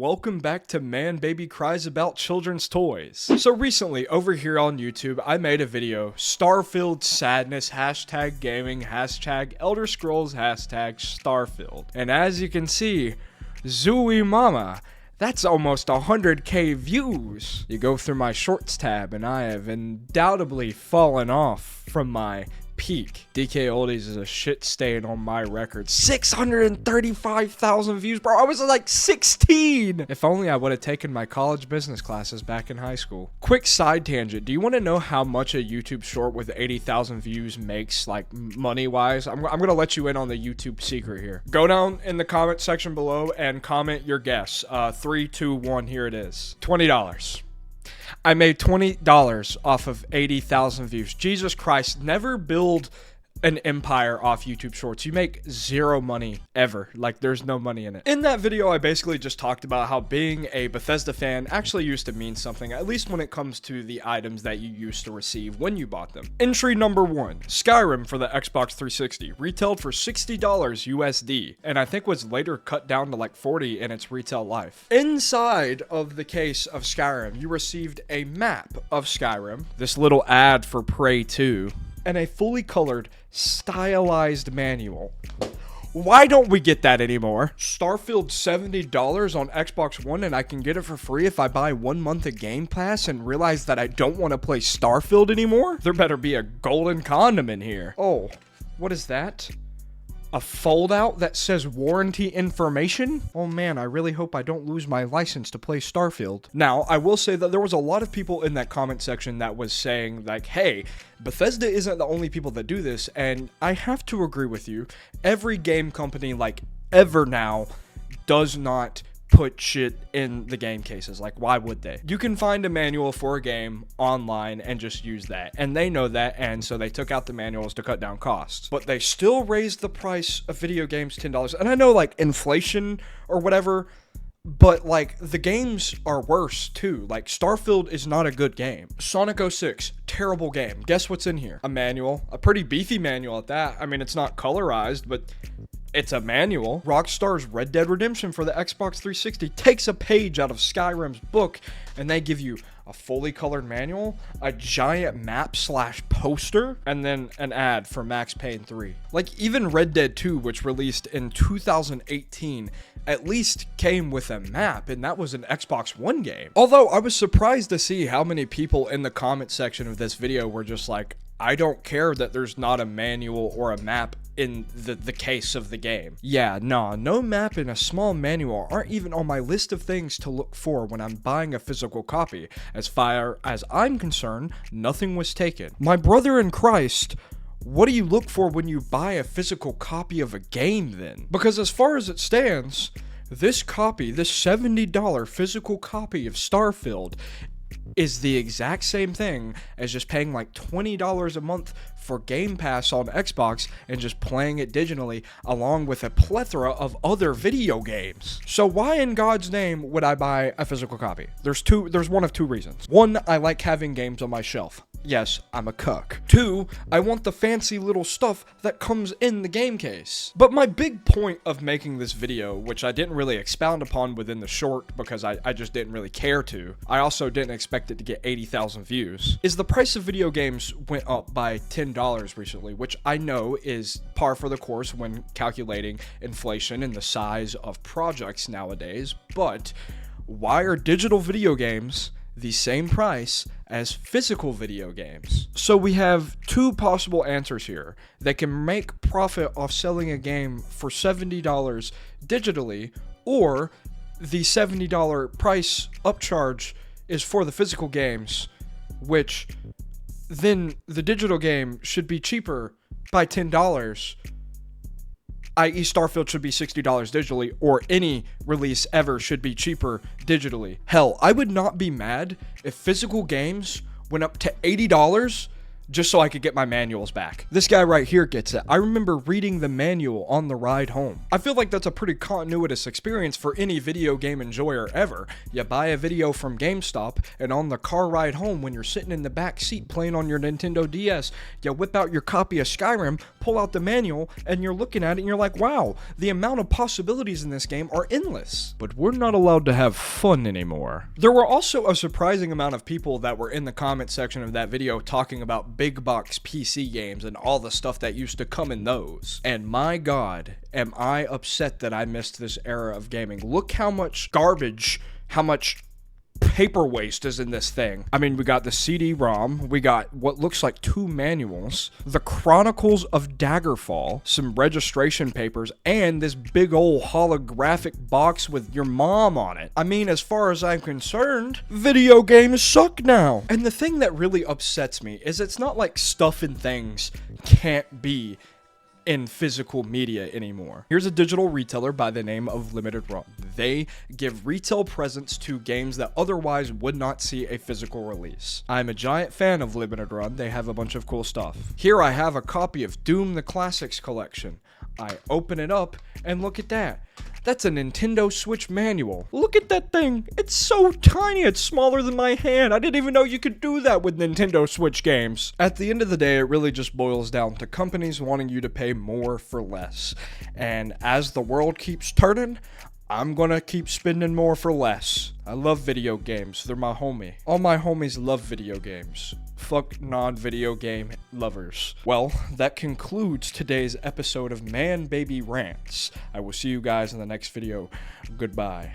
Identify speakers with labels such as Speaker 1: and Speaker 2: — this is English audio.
Speaker 1: Welcome back to Man Baby Cries About Children's Toys. So recently, over here on YouTube, I made a video, Starfield Sadness, hashtag gaming, hashtag Elder Scrolls, hashtag Starfield. And as you can see, Zooey Mama, that's almost 100k views. You go through my shorts tab and I have undoubtedly fallen off from my peak. DK Oldies is a shit stain on my record. 635,000 views, bro. I was like 16. If only I would have taken my college business classes back in high school. Quick side tangent. Do you want to know how much a YouTube short with 80,000 views makes, like, money-wise? I'm gonna let you in on the YouTube secret here. Go down in the comment section below and comment your guess. 3, 2, 1, here it is. $20. I made $20 off of 80,000 views. Jesus Christ, never build an empire off YouTube Shorts. You make zero money ever. Like, there's no money in it. In that video, I basically just talked about how being a Bethesda fan actually used to mean something, at least when it comes to the items that you used to receive when you bought them. Entry number 1, Skyrim for the Xbox 360, retailed for $60 USD, and I think was later cut down to like 40 in its retail life. Inside of the case of Skyrim, you received a map of Skyrim, this little ad for Prey 2, and a fully colored, stylized manual. Why don't we get that anymore? Starfield $70 on Xbox One, and I can get it for free if I buy 1 month of Game Pass and realize that I don't want to play Starfield anymore? There better be a golden condom in here. Oh, what is that? A foldout that says warranty information? Oh man, I really hope I don't lose my license to play Starfield. Now, I will say that there was a lot of people in that comment section that was saying, like, hey, Bethesda isn't the only people that do this, and I have to agree with you. Every game company, like, ever now, does not put shit in the game cases. Like, why would they? You can find a manual for a game online and just use that, and they know that, and so they took out the manuals to cut down costs. But they still raised the price of video games $10. And I know, like, inflation or whatever, but, like, the games are worse too. Like, Starfield is not a good game. Sonic 06, terrible game. Guess what's in here? A manual, a pretty beefy manual at that. I mean, it's not colorized, but it's a manual. Rockstar's Red Dead Redemption for the Xbox 360 takes a page out of Skyrim's book, and they give you a fully colored manual, a giant map / poster, and then an ad for Max Payne 3. Like, even Red Dead 2, which released in 2018, at least came with a map, and that was an Xbox One game. Although, I was surprised to see how many people in the comment section of this video were just like, I don't care that there's not a manual or a map in the case of the game. Yeah, nah, no map and a small manual aren't even on my list of things to look for when I'm buying a physical copy. As far as I'm concerned, nothing was taken. My brother in Christ, what do you look for when you buy a physical copy of a game then? Because as far as it stands, this copy, this $70 physical copy of Starfield, is the exact same thing as just paying like $20 a month for Game Pass on Xbox and just playing it digitally along with a plethora of other video games. So why in God's name would I buy a physical copy? There's one of two reasons. One, I like having games on my shelf. Yes, I'm a cuck. 2, I want the fancy little stuff that comes in the game case. But my big point of making this video, which I didn't really expound upon within the short because I just didn't really care to, I also didn't expect it to get 80,000 views, is the price of video games went up by $10 recently, which I know is par for the course when calculating inflation and the size of projects nowadays, but why are digital video games the same price as physical video games? So we have two possible answers here. They can make profit off selling a game for $70 digitally, or the $70 price upcharge is for the physical games, which then the digital game should be cheaper by $10, i.e. Starfield should be $60 digitally, or any release ever should be cheaper digitally. Hell, I would not be mad if physical games went up to $80 just so I could get my manuals back. This guy right here gets it. I remember reading the manual on the ride home. I feel like that's a pretty continuous experience for any video game enjoyer ever. You buy a video from GameStop, and on the car ride home when you're sitting in the back seat playing on your Nintendo DS, you whip out your copy of Skyrim, pull out the manual, and you're looking at it and you're like, wow, the amount of possibilities in this game are endless. But we're not allowed to have fun anymore. There were also a surprising amount of people that were in the comment section of that video talking about big box PC games and all the stuff that used to come in those. And my god, am I upset that I missed this era of gaming. Look how much garbage, how much paper waste is in this thing. I mean, we got the CD-ROM, we got what looks like 2 manuals, the Chronicles of Daggerfall, some registration papers, and this big old holographic box with your mom on it. I mean, as far as I'm concerned, video games suck now. And the thing that really upsets me is it's not like stuff and things can't be in physical media anymore. Here's a digital retailer by the name of Limited Run. They give retail presents to games that otherwise would not see a physical release. I'm a giant fan of Limited Run. They have a bunch of cool stuff. Here I have a copy of Doom the Classics collection. I open it up and look at that. That's a Nintendo Switch manual. Look at that thing. It's so tiny. It's smaller than my hand. I didn't even know you could do that with Nintendo Switch games. At the end of the day, it really just boils down to companies wanting you to pay more for less. And as the world keeps turning, I'm gonna keep spending more for less. I love video games. They're my homie. All my homies love video games. Fuck non-video game lovers. Well, that concludes today's episode of Man Baby Rants. I will see you guys in the next video. Goodbye.